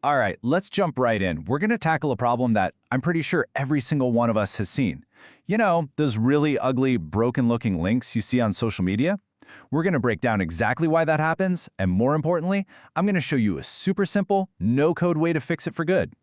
All right, let's jump right in. We're going to tackle a problem that I'm pretty sure every single one of us has seen. You know, those really ugly, broken-looking links you see on social media? We're going to break down exactly why that happens, and more importantly, I'm going to show you a super simple, no-code way to fix it for good.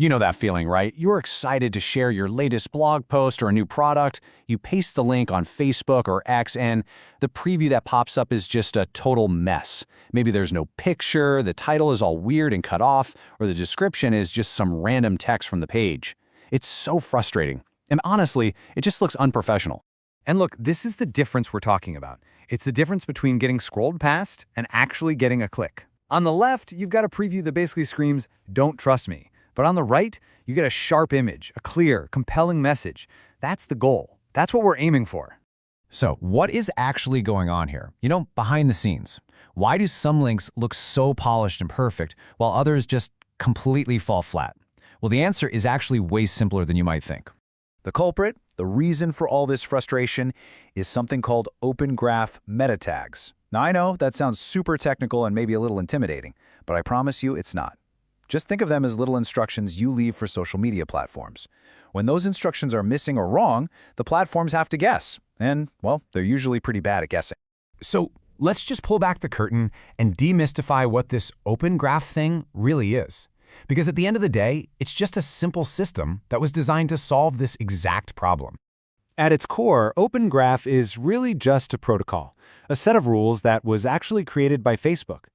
You know that feeling, right? You're excited to share your latest blog post or a new product. You paste the link on Facebook or X, and the preview that pops up is just a total mess. Maybe there's no picture, the title is all weird and cut off, or the description is just some random text from the page. It's so frustrating. And honestly, it just looks unprofessional. And look, this is the difference we're talking about. It's the difference between getting scrolled past and actually getting a click. On the left, you've got a preview that basically screams, "Don't trust me." But on the right, you get a sharp image, a clear, compelling message. That's the goal. That's what we're aiming for. So, what is actually going on here? You know, behind the scenes. Why do some links look so polished and perfect, while others just completely fall flat? Well, the answer is actually way simpler than you might think. The culprit, the reason for all this frustration, is something called Open Graph meta tags. Now, I know that sounds super technical and maybe a little intimidating, but I promise you it's not. Just think of them as little instructions you leave for social media platforms. When those instructions are missing or wrong, the platforms have to guess. And, well, they're usually pretty bad at guessing. So let's just pull back the curtain and demystify what this Open Graph thing really is. Because at the end of the day, it's just a simple system that was designed to solve this exact problem. At its core, Open Graph is really just a protocol, a set of rules that was actually created by Facebook.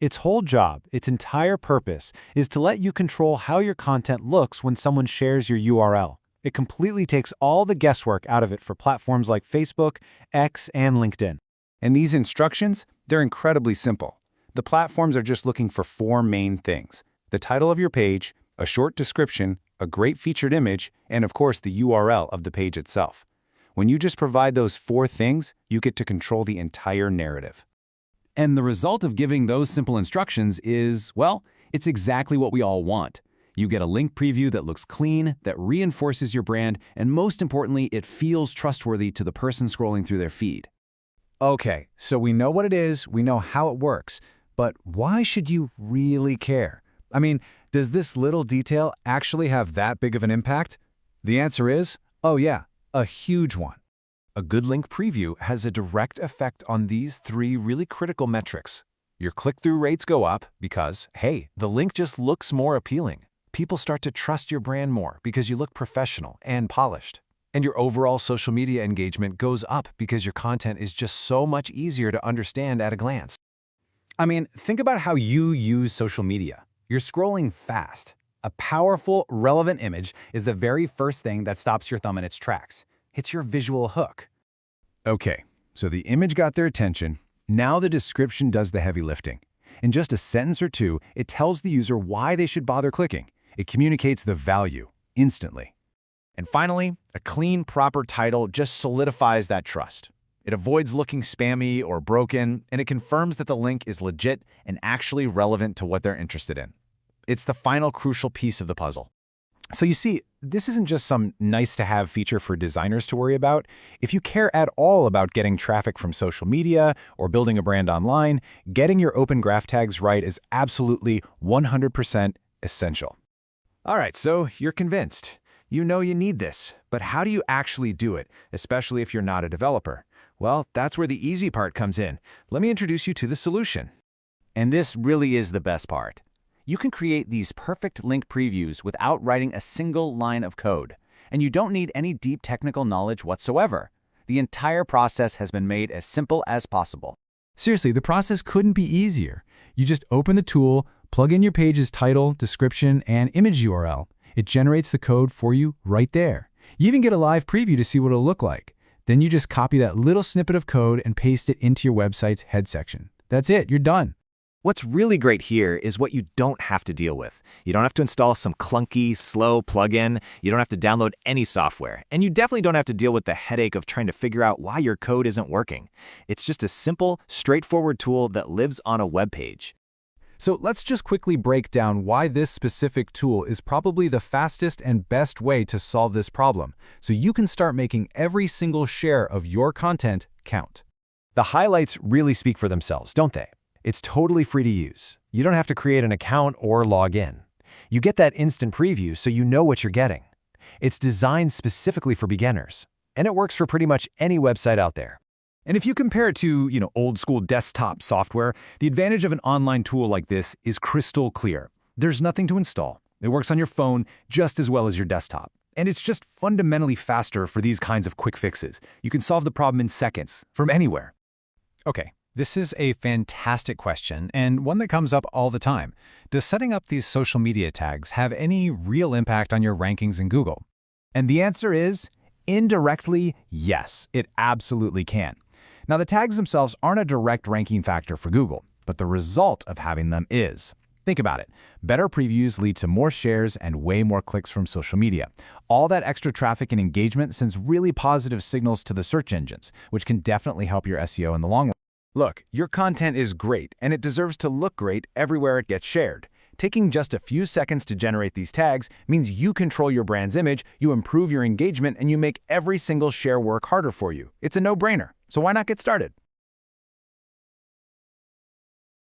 Its whole job, its entire purpose, is to let you control how your content looks when someone shares your URL. It completely takes all the guesswork out of it for platforms like Facebook, X, and LinkedIn. And these instructions, they're incredibly simple. The platforms are just looking for four main things: the title of your page, a short description, a great featured image, and of course the URL of the page itself. When you just provide those four things, you get to control the entire narrative. And the result of giving those simple instructions is, well, it's exactly what we all want. You get a link preview that looks clean, that reinforces your brand, and most importantly, it feels trustworthy to the person scrolling through their feed. Okay, so we know what it is, we know how it works, but why should you really care? I mean, does this little detail actually have that big of an impact? The answer is, oh yeah, a huge one. A good link preview has a direct effect on these three really critical metrics. Your click-through rates go up because, hey, the link just looks more appealing. People start to trust your brand more because you look professional and polished. And your overall social media engagement goes up because your content is just so much easier to understand at a glance. I mean, think about how you use social media. You're scrolling fast. A powerful, relevant image is the very first thing that stops your thumb in its tracks. It's your visual hook. Okay, so the image got their attention. Now the description does the heavy lifting. In just a sentence or two, it tells the user why they should bother clicking. It communicates the value instantly. And finally, a clean, proper title just solidifies that trust. It avoids looking spammy or broken, and it confirms that the link is legit and actually relevant to what they're interested in. It's the final crucial piece of the puzzle. So you see, this isn't just some nice-to-have feature for designers to worry about. If you care at all about getting traffic from social media or building a brand online, getting your Open Graph tags right is absolutely 100% essential. All right, so you're convinced. You know you need this, but how do you actually do it, especially if you're not a developer? Well, that's where the easy part comes in. Let me introduce you to the solution. And this really is the best part. You can create these perfect link previews without writing a single line of code. And you don't need any deep technical knowledge whatsoever. The entire process has been made as simple as possible. Seriously, the process couldn't be easier. You just open the tool, plug in your page's title, description, and image URL. It generates the code for you right there. You even get a live preview to see what it'll look like. Then you just copy that little snippet of code and paste it into your website's head section. That's it, you're done. What's really great here is what you don't have to deal with. You don't have to install some clunky, slow plugin. You don't have to download any software. And you definitely don't have to deal with the headache of trying to figure out why your code isn't working. It's just a simple, straightforward tool that lives on a web page. So let's just quickly break down why this specific tool is probably the fastest and best way to solve this problem, so you can start making every single share of your content count. The highlights really speak for themselves, don't they? It's totally free to use. You don't have to create an account or log in. You get that instant preview so you know what you're getting. It's designed specifically for beginners, and it works for pretty much any website out there. And if you compare it to, old school desktop software, the advantage of an online tool like this is crystal clear. There's nothing to install. It works on your phone just as well as your desktop. And it's just fundamentally faster for these kinds of quick fixes. You can solve the problem in seconds, from anywhere. Okay, this is a fantastic question and one that comes up all the time. Does setting up these social media tags have any real impact on your rankings in Google? And the answer is, indirectly, yes, it absolutely can. Now, the tags themselves aren't a direct ranking factor for Google, but the result of having them is. Think about it. Better previews lead to more shares and way more clicks from social media. All that extra traffic and engagement sends really positive signals to the search engines, which can definitely help your SEO in the long run. Look, your content is great, and it deserves to look great everywhere it gets shared. Taking just a few seconds to generate these tags means you control your brand's image, you improve your engagement, and you make every single share work harder for you. It's a no-brainer, so why not get started?